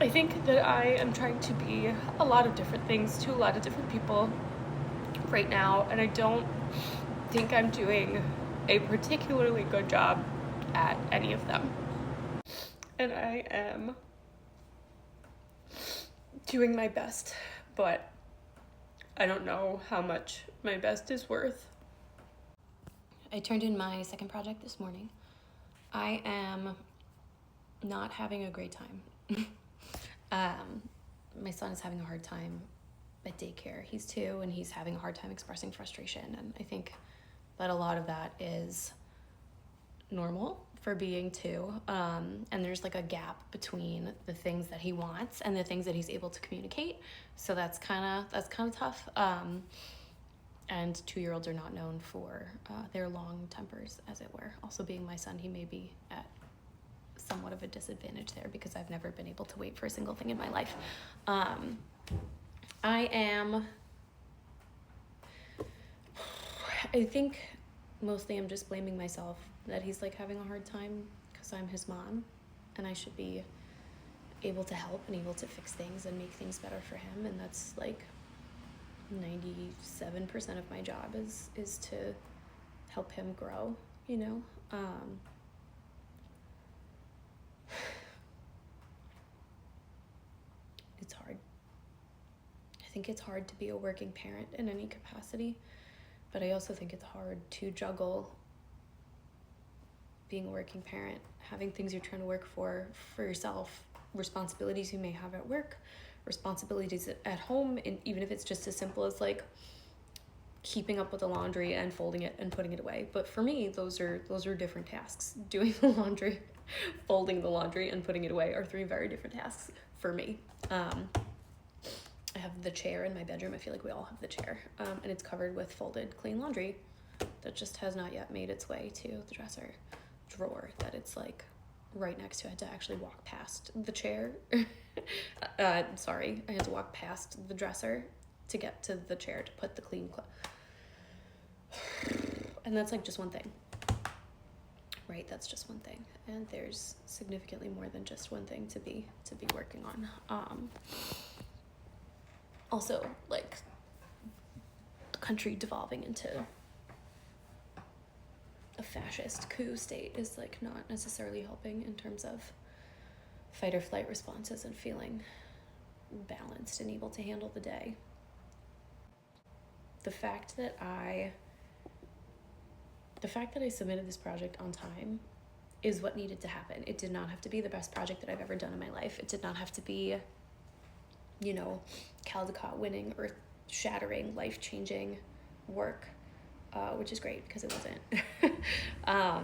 I think that I am trying to be a lot of different things to a lot of different people right now, and I don't think I'm doing a particularly good job at any of them. And I am doing my best, but I don't know how much my best is worth. I turned in my second project this morning. I am not having a great time. My son is having a hard time at daycare. He's 2 and he's having a hard time expressing frustration. And I think that a lot of that is normal for being 2. And there's like a gap between the things that he wants and the things that he's able to communicate. So that's kind of tough. And 2-year-olds are not known for their long tempers, as it were. Also, being my son, he may be at somewhat of a disadvantage there because I've never been able to wait for a single thing in my life. I think mostly I'm just blaming myself that he's like having a hard time because I'm his mom and I should be able to help and able to fix things and make things better for him. And that's like 97% of my job is to help him grow, you know? It's hard. I think it's hard to be a working parent in any capacity, but I also think it's hard to juggle being a working parent, having things you're trying to work for yourself, responsibilities you may have at work, responsibilities at home, and even if it's just as simple as like keeping up with the laundry and folding it and putting it away. But for me, those are different tasks. Doing the laundry, folding the laundry, and putting it away are 3 very different tasks for me. I have the chair in my bedroom. I feel like we all have the chair, and it's covered with folded clean laundry that just has not yet made its way to the dresser drawer that it's like right next to. I had to actually walk past the chair. I had to walk past the dresser to get to the chair to put the clean and that's like just one thing, right? That's just one thing, and there's significantly more than just one thing to be working on. Also, like, the country devolving into a fascist coup state is like not necessarily helping in terms of fight or flight responses and feeling balanced and able to handle the day. The fact that I submitted this project on time is what needed to happen. It did not have to be the best project that I've ever done in my life. It did not have to be, you know, Caldecott winning, earth-shattering, life-changing work, which is great because it wasn't. I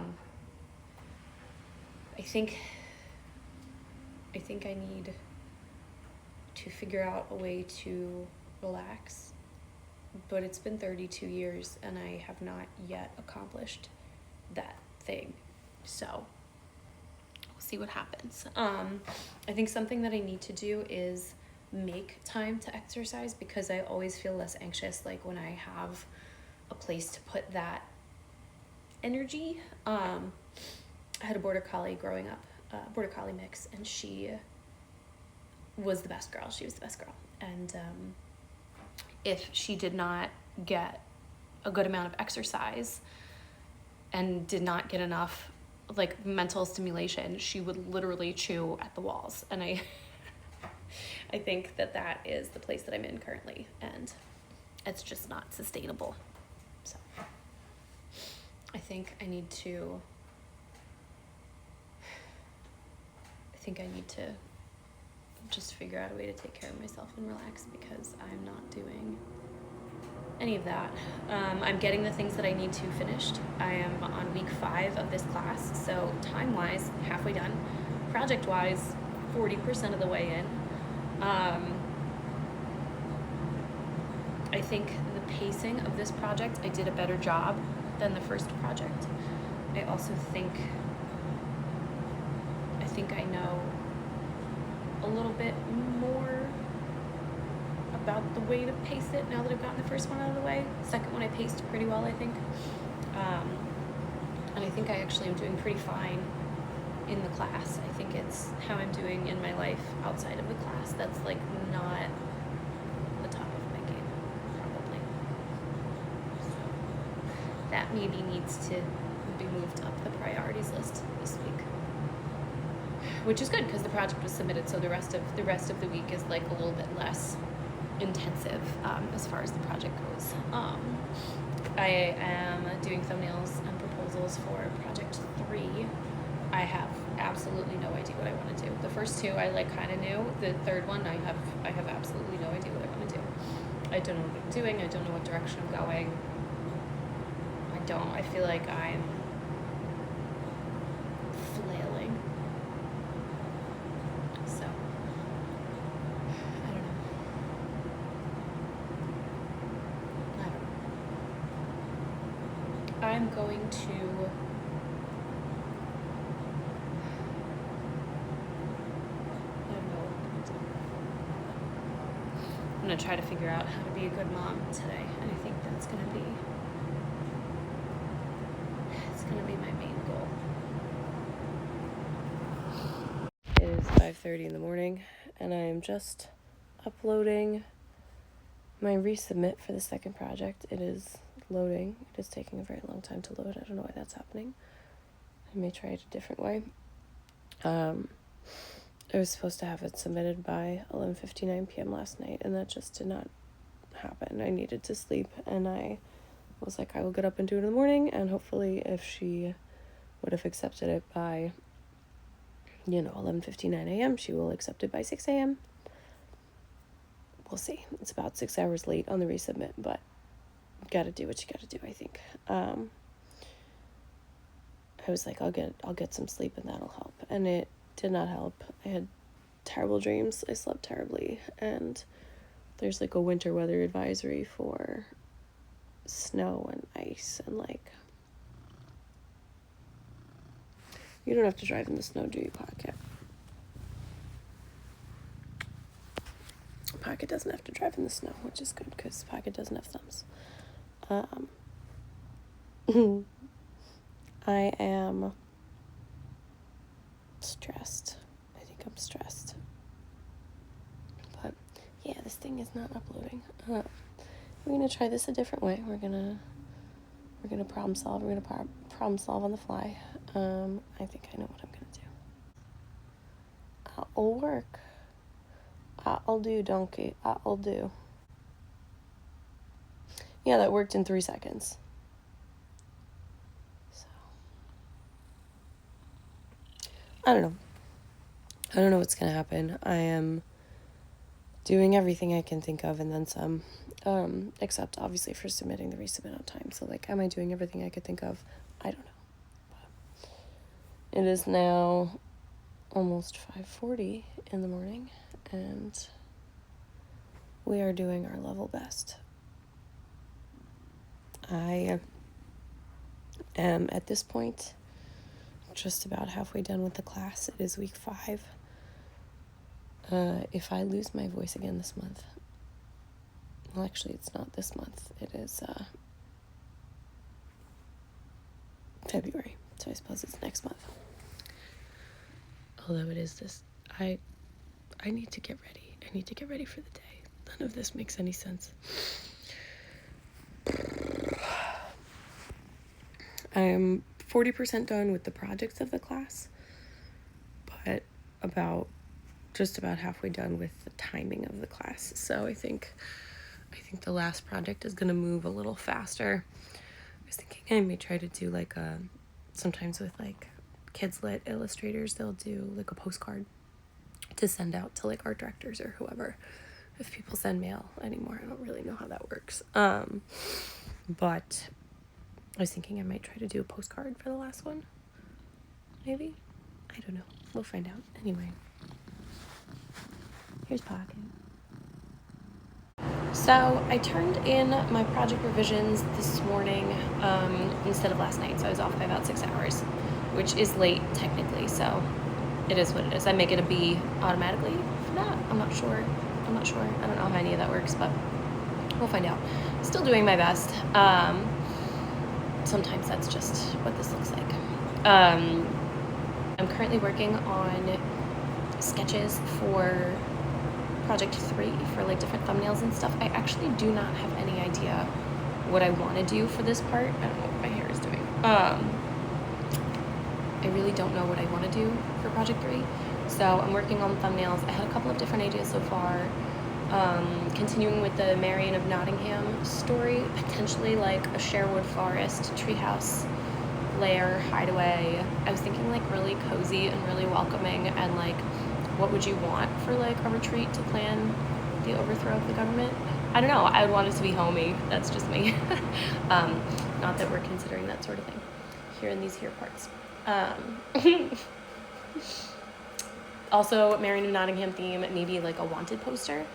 think I need to figure out a way to relax, but it's been 32 years and I have not yet accomplished that thing. So we'll see what happens. I think something that I need to do is make time to exercise because I always feel less anxious like when I have a place to put that energy. I had a border collie growing up, border collie mix, and she was the best girl. She was the best girl. And if she did not get a good amount of exercise and did not get enough like mental stimulation, she would literally chew at the walls. And I think that is the place that I'm in currently, and it's just not sustainable. So I think I need to just figure out a way to take care of myself and relax because I'm not doing any of that. I'm getting the things that I need to finished. I am on week 5 of this class, so time-wise, halfway done. Project-wise, 40% of the way in. I think the pacing of this project, I did a better job than the first project. I also think I know a little bit more about the way to pace it now that I've gotten the first one out of the way. The second one I paced pretty well, I think. And I think I actually am doing pretty fine in the class. I think it's how I'm doing in my life outside of the class that's like not the top of my game, probably. So that maybe needs to be moved up the priorities list this week, which is good because the project was submitted, so the rest of the week is like a little bit less intensive as far as the project goes. I am doing thumbnails and proposals for project 3. I have absolutely no idea what I want to do. The first 2 I like kind of knew. The third one I have absolutely no idea what I want to do. I don't know what I'm doing. I don't know what direction I'm going. I feel like I'm flailing. So I don't know. I'm going to I'm going to try to figure out how to be a good mom today, and I think that's going to be my main goal. It is 5:30 in the morning, and I am just uploading my resubmit for the second project. It is loading. It is taking a very long time to load. I don't know why that's happening. I may try it a different way. I was supposed to have it submitted by 11:59 p.m. last night, and that just did not happen. I needed to sleep, and I was like, I will get up and do it in the morning, and hopefully if she would have accepted it by, 11:59 a.m., she will accept it by 6 a.m. We'll see. It's about 6 hours late on the resubmit, but gotta do what you gotta do, I think. I was like, I'll get some sleep and that'll help, and it did not help. I had terrible dreams. I slept terribly, and there's like a winter weather advisory for snow and ice, and like, you don't have to drive in the snow, do you, Pocket? Pocket doesn't have to drive in the snow, which is good because Pocket doesn't have thumbs. I am stressed. I think I'm stressed. But yeah, this thing is not uploading. We're gonna try this a different way. We're gonna problem solve. We're gonna problem solve on the fly. I think I know what I'm gonna do. I'll work. I'll do, donkey. I'll do. Yeah, that worked in 3 seconds. So I don't know. I don't know what's gonna happen. I am doing everything I can think of and then some, except obviously for submitting the resubmit on time. So like, am I doing everything I could think of? I don't know. But it is now almost 5:40 in the morning, and we are doing our level best. I am at this point just about halfway done with the class. It is week 5. If I lose my voice again this month, well, actually, it's not this month. It is February, so I suppose it's next month. Although it is this, I need to get ready. I need to get ready for the day. None of this makes any sense. I'm 40% done with the projects of the class, but just about halfway done with the timing of the class. So I think the last project is going to move a little faster. I was thinking I may try to do like sometimes with like Kids Lit illustrators, they'll do like a postcard to send out to like art directors or whoever, if people send mail anymore. I don't really know how that works. But I was thinking I might try to do a postcard for the last one. Maybe? I don't know. We'll find out. Anyway. Here's Pocket. So I turned in my project revisions this morning instead of last night. So I was off by about 6 hours, which is late technically. So it is what it is. I make it a B automatically for that. I'm not sure. I don't know how any of that works, but we'll find out. Still doing my best. Sometimes that's just what this looks like. I'm currently working on sketches for project 3 for like different thumbnails and stuff. I actually do not have any idea what I want to do for this part. I don't know what my hair is doing. I really don't know what I want to do for project 3. So I'm working on thumbnails. I had a couple of different ideas so far. Continuing with the Marion of Nottingham story, potentially like a Sherwood Forest treehouse lair hideaway. I was thinking like really cozy and really welcoming, and like what would you want for like a retreat to plan the overthrow of the government? I don't know. I would want it to be homey. That's just me. Not that we're considering that sort of thing here in these here parts. Also, Marion of Nottingham theme, maybe like a wanted poster.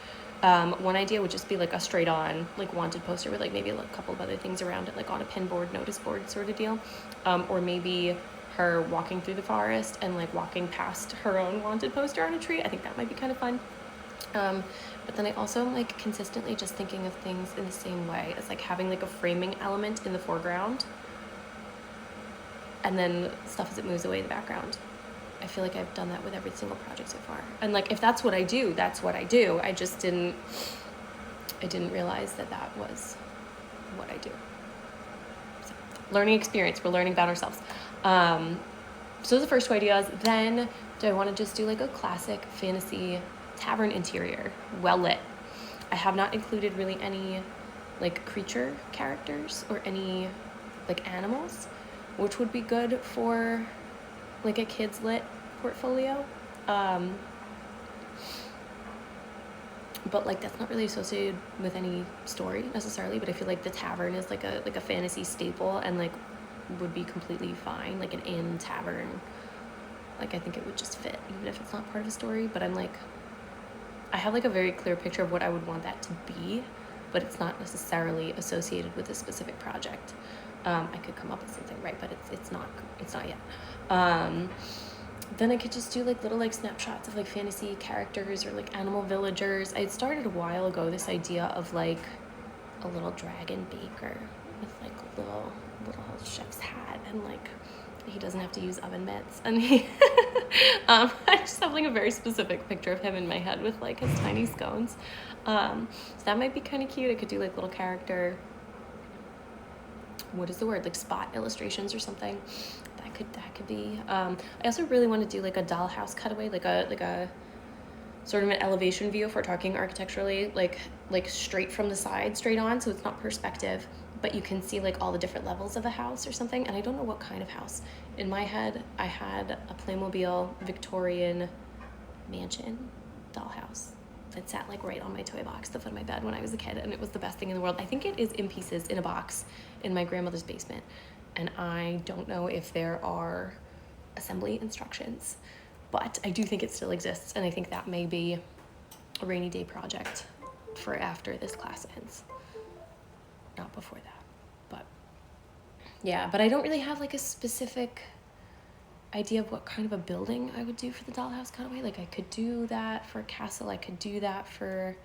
One idea would just be like a straight on like wanted poster with like maybe a couple of other things around it, like on a pin board, notice board sort of deal. Or maybe her walking through the forest and like walking past her own wanted poster on a tree. I think that might be kind of fun. But then I also am like consistently just thinking of things in the same way as like having like a framing element in the foreground and then stuff as it moves away in the background. I feel like I've done that with every single project so far. And like, if that's what I do, that's what I do. I didn't realize that that was what I do. So, learning experience, we're learning about ourselves. So those are the first two ideas. Then do I want to just do like a classic fantasy tavern interior, well lit? I have not included really any like creature characters or any like animals, which would be good for like a kids lit portfolio. But like that's not really associated with any story necessarily, but I feel like the tavern is like a fantasy staple and like would be completely fine, like an inn tavern. Like I think it would just fit even if it's not part of a story. But I'm like, I have like a very clear picture of what I would want that to be, but it's not necessarily associated with a specific project. I could come up with something, right, but it's not yet. Then I could just do like little like snapshots of like fantasy characters or like animal villagers. I had started a while ago this idea of like a little dragon baker with like a little chef's hat, and like he doesn't have to use oven mitts, and he I just have like a very specific picture of him in my head with like his tiny scones. So that might be kind of cute. I could do like little character, what is the word, like spot illustrations or something. That could be. I also really want to do like a dollhouse cutaway, like a sort of an elevation view if we're talking architecturally, like straight from the side, straight on, so it's not perspective, but you can see like all the different levels of a house or something. And I don't know what kind of house. In my head, I had a Playmobil Victorian mansion dollhouse that sat like right on my toy box, the foot of my bed when I was a kid, and it was the best thing in the world. I think it is in pieces in a box in my grandmother's basement, and I don't know if there are assembly instructions, but I do think it still exists, and I think that may be a rainy day project for after this class ends, not before that. But yeah, but I don't really have like a specific idea of what kind of a building I would do for the dollhouse cutaway. Like I could do that for a castle, I could do that for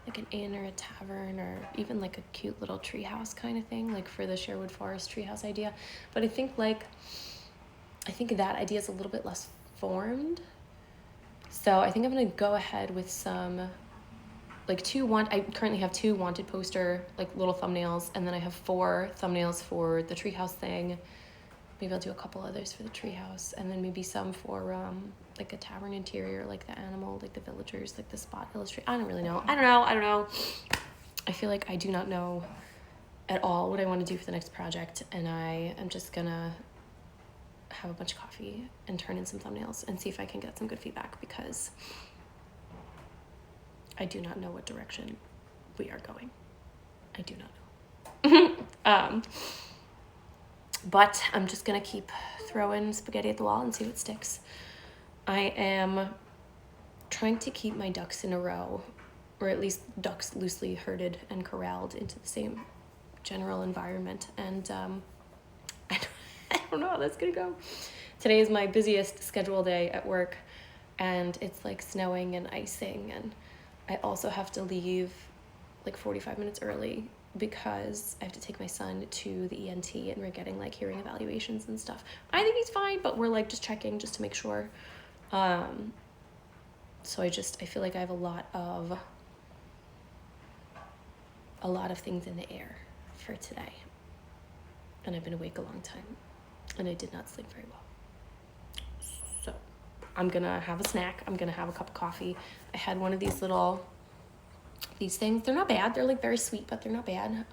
like an inn or a tavern, or even like a cute little treehouse kind of thing, like for the Sherwood Forest treehouse idea. But I think that idea is a little bit less formed. So I think I'm gonna go ahead with some like I currently have 2 wanted poster like little thumbnails, and then I have 4 thumbnails for the treehouse thing. Maybe I'll do a couple others for the treehouse, and then maybe some for like a tavern interior, like the animal, like the villagers, like the spot illustrate. I don't really know. I don't know. I feel like I do not know at all what I want to do for the next project, and I am just gonna have a bunch of coffee and turn in some thumbnails and see if I can get some good feedback, because I do not know what direction we are going. I do not know. But I'm just gonna keep throwing spaghetti at the wall and see what sticks. I am trying to keep my ducks in a row, or at least ducks loosely herded and corralled into the same general environment. And I don't know how that's gonna go. Today is my busiest schedule day at work, and it's like snowing and icing, and I also have to leave like 45 minutes early because I have to take my son to the ENT and we're getting like hearing evaluations and stuff. I think he's fine, but we're like just checking just to make sure. So I feel like I have a lot of things in the air for today. And I've been awake a long time and I did not sleep very well. So I'm gonna have a snack. I'm gonna have a cup of coffee. I had one of these things. They're not bad. They're like very sweet, but they're not bad.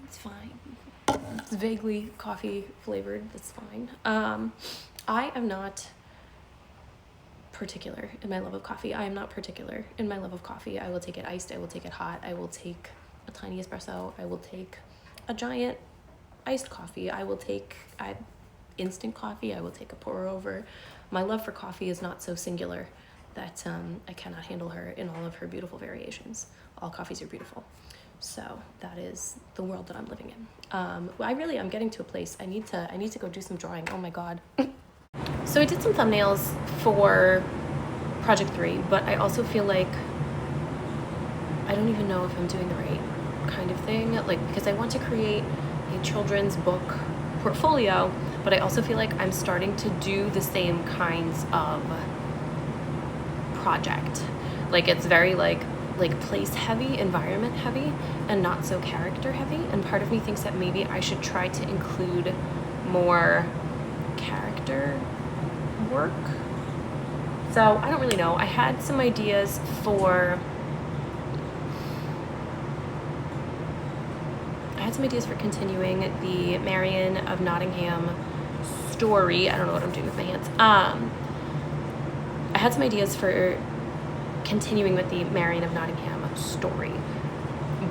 It's fine. It's vaguely coffee flavored. That's fine. I am not particular in my love of coffee. I am not particular in my love of coffee. I will take it iced. I will take it hot. I will take a tiny espresso. I will take a giant iced coffee. I will take instant coffee. I will take a pour over. My love for coffee is not so singular that I cannot handle her in all of her beautiful variations. All coffees are beautiful. So that is the world that I'm living in. I'm getting to a place. I need to go do some drawing. Oh my God. So I did some thumbnails for Project 3, but I also feel like I don't even know if I'm doing the right kind of thing. Like, because I want to create a children's book portfolio, but I also feel like I'm starting to do the same kinds of project. Like, it's very like place heavy, environment heavy, and not so character heavy. And part of me thinks that maybe I should try to include more character work. So I don't really know. I had some ideas for continuing the Marion of Nottingham story. I don't know what I'm doing with my hands. I had some ideas for continuing with the Marion of Nottingham story,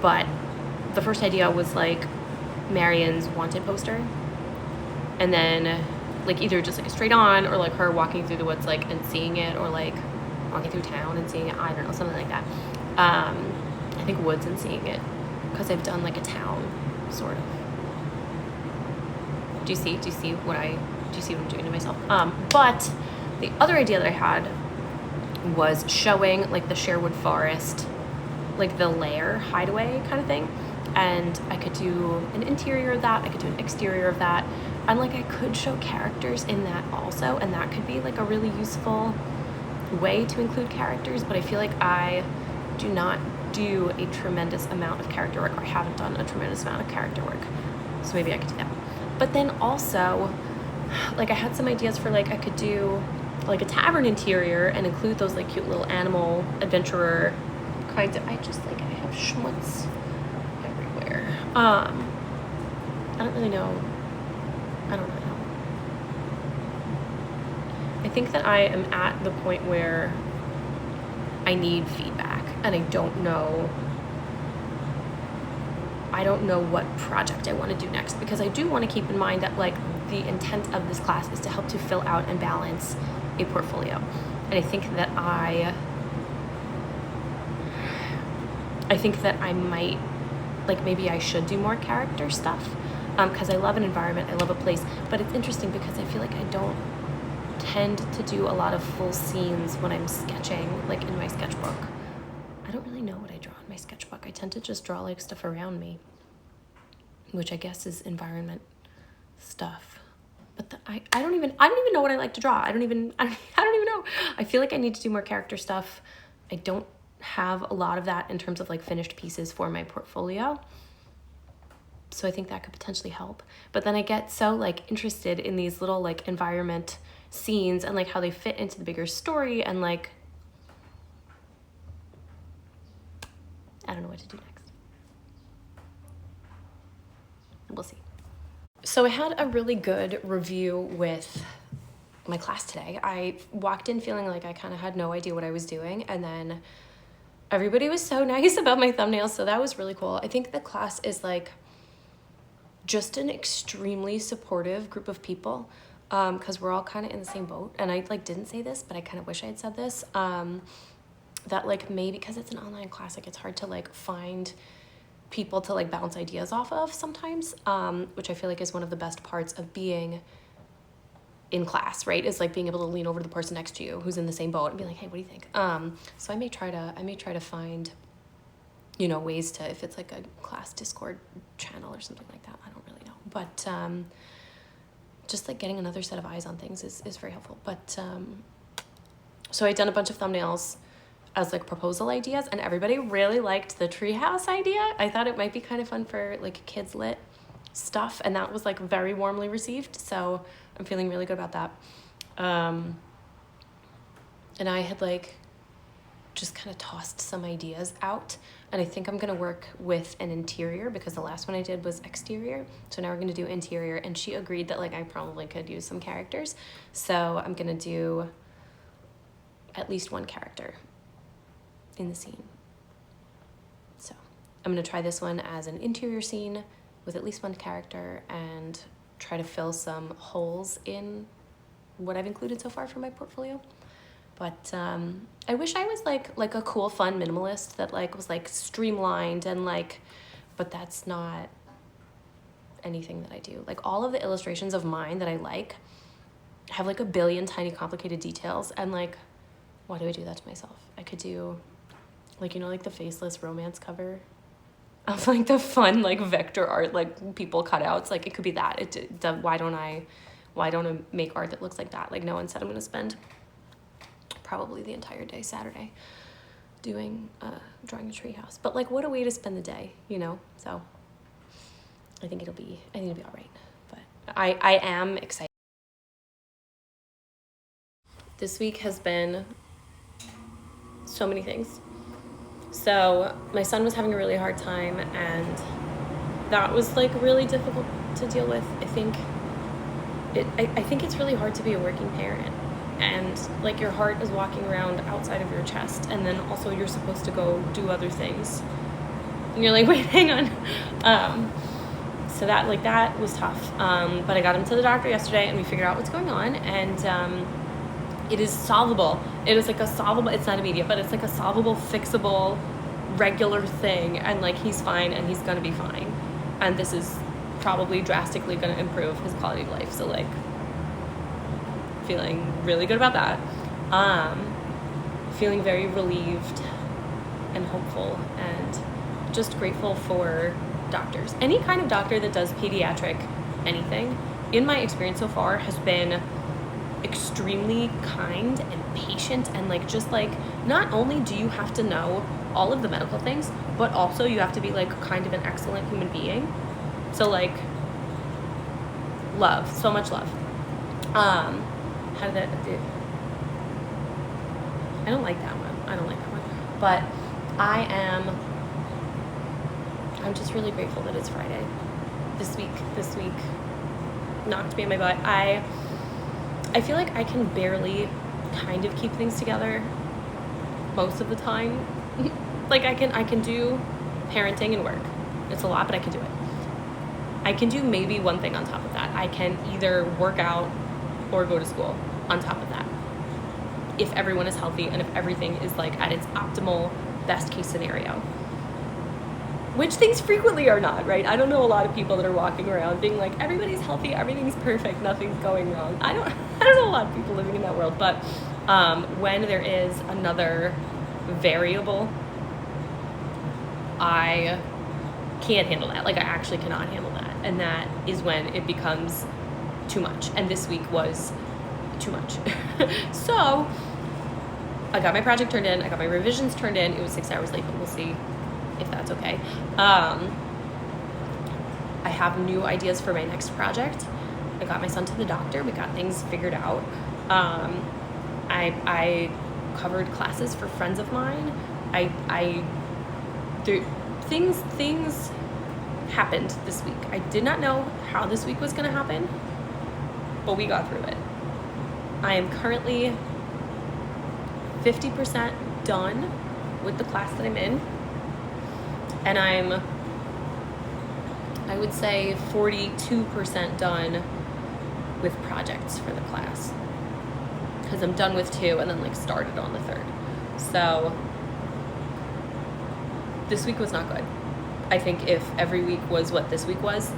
but the first idea was like Marion's wanted poster, and then like either just like a straight on, or like her walking through the woods like and seeing it, or like walking through town and seeing it. I don't know, something like that. I think woods and seeing it, because I've done like a town sort of. Do you see what I'm doing to myself? But the other idea that I had was showing like the Sherwood Forest, like the lair hideaway kind of thing. And I could do an interior of that, I could do an exterior of that, and like I could show characters in that also, and that could be like a really useful way to include characters. But I feel like I do not do a tremendous amount of character work, or I haven't done a tremendous amount of character work, so maybe I could do that. But then also, like I had some ideas for like I could do like a tavern interior and include those like cute little animal adventurer kinds of, I have schmutz everywhere. I don't really know. I think that I am at the point where I need feedback, and I don't know what project I want to do next, because I do want to keep in mind that like the intent of this class is to help to fill out and balance a portfolio. And I think that I might, like, maybe I should do more character stuff, because I love an environment, I love a place. But it's interesting because I feel like I don't tend to do a lot of full scenes when I'm sketching, like in my sketchbook. I don't really know what I draw in my sketchbook. I tend to just draw like stuff around me, which I guess is environment stuff. But I don't even know what I like to draw. I don't even know. I feel like I need to do more character stuff. I don't have a lot of that in terms of like finished pieces for my portfolio. So I think that could potentially help. But then I get so like interested in these little like environment scenes and like how they fit into the bigger story, and like I don't know what to do next. We'll see. So I had a really good review with my class today. I walked in feeling like I kind of had no idea what I was doing, and then everybody was so nice about my thumbnails, so that was really cool. I think the class is like just an extremely supportive group of people, because we're all kind of in the same boat. And I like didn't say this, but I kind of wish I had said this, that like maybe because it's an online class, like it's hard to like find people to like bounce ideas off of sometimes, which I feel like is one of the best parts of being in class, right? Is like being able to lean over to the person next to you who's in the same boat and be like, hey, what do you think? So I may try to find, ways to, if it's like a class Discord channel or something like that, I don't really know. But just like getting another set of eyes on things is very helpful. But so I'd done a bunch of thumbnails as like proposal ideas, and everybody really liked the treehouse idea. I thought it might be kind of fun for like kids lit stuff, and that was like very warmly received. So I'm feeling really good about that. And I had like just kind of tossed some ideas out, and I think I'm gonna work with an interior because the last one I did was exterior. So now we're gonna do interior, and she agreed that like I probably could use some characters. So I'm gonna do at least one character in the scene. So I'm gonna try this one as an interior scene with at least one character and try to fill some holes in what I've included so far for my portfolio. But I wish I was like a cool, fun minimalist that like was like streamlined and like, but that's not anything that I do. Like all of the illustrations of mine that I like have like a billion tiny complicated details, and like, why do I do that to myself? I could do like, like the faceless romance cover of like the fun like vector art, like people cutouts. Like it could be that. Why don't I make art that looks like that? Like no one said I'm gonna spend probably the entire day Saturday doing drawing a treehouse, but like what a way to spend the day, so I think it'll be all right. But I am excited. This week has been so many things. So my son was having a really hard time, and that was like really difficult to deal with. I think it's really hard to be a working parent, and like your heart is walking around outside of your chest, and then also you're supposed to go do other things, and you're like, wait, hang on. So that was tough. But I got him to the doctor yesterday, and we figured out what's going on, and it is solvable. It is like a solvable, it's not immediate, but it's like a solvable, fixable, regular thing, and like he's fine, and he's gonna be fine, and this is probably drastically gonna improve his quality of life. So like feeling really good about that. Feeling very relieved and hopeful, and just grateful for doctors. Any kind of doctor that does pediatric anything, in my experience so far, has been extremely kind and patient, and like just like, not only do you have to know all of the medical things, but also you have to be like kind of an excellent human being. So like love, so much love. How did that do? I don't like that one. But I'm just really grateful that it's Friday. This week knocked me in my butt. I feel like I can barely kind of keep things together most of the time. Like I can do parenting and work. It's a lot, but I can do it. I can do maybe one thing on top of that. I can either work out or go to school on top of that, if everyone is healthy and if everything is like at its optimal best case scenario, which things frequently are not, right? I don't know a lot of people that are walking around being like, everybody's healthy, everything's perfect, nothing's going wrong. I don't know a lot of people living in that world, but when there is another variable, I can't handle that. Like I actually cannot handle that, and that is when it becomes too much, and this week was too much. So I got my project turned in, I got my revisions turned in. It was 6 hours late, but we'll see if that's okay. I have new ideas for my next project. I got my son to the doctor. We got things figured out. I covered classes for friends of mine. Things happened this week. I did not know how this week was going to happen, but we got through it. I am currently 50% done with the class that I'm in, and I would say 42% done with projects for the class, because I'm done with 2 and then like started on the 3rd. So this week was not good. I think if every week was what this week was,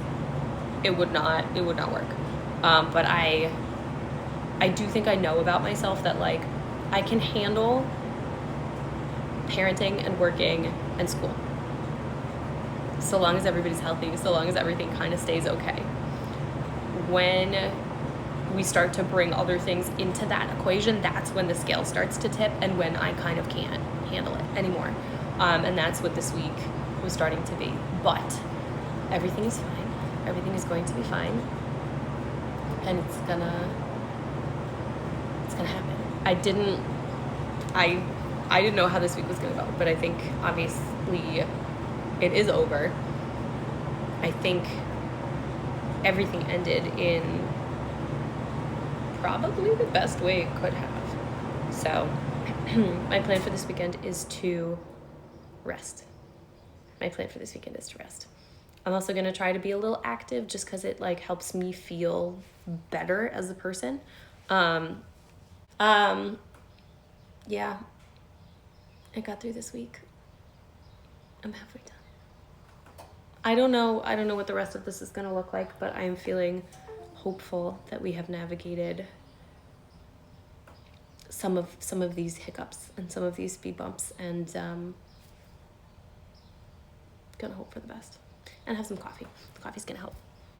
it would not work. But I do think I know about myself that like I can handle parenting and working and school. so long as everybody's healthy, so long as everything kind of stays okay. When we start to bring other things into that equation, that's when the scale starts to tip and when I kind of can't handle it anymore. And that's what this week was starting to be. But everything is fine. Everything is going to be fine. And it's gonna happen. I didn't know how this week was gonna go, but I think obviously it is over. I think everything ended in probably the best way it could have. So my plan for this weekend is to rest. I'm also going to try to be a little active just because it like helps me feel better as a person. Yeah, I got through this week. I'm halfway done. I don't know what the rest of this is going to look like, but I'm feeling hopeful that we have navigated some of these hiccups and some of these speed bumps, and gonna hope for the best and have some coffee. The coffee's gonna help.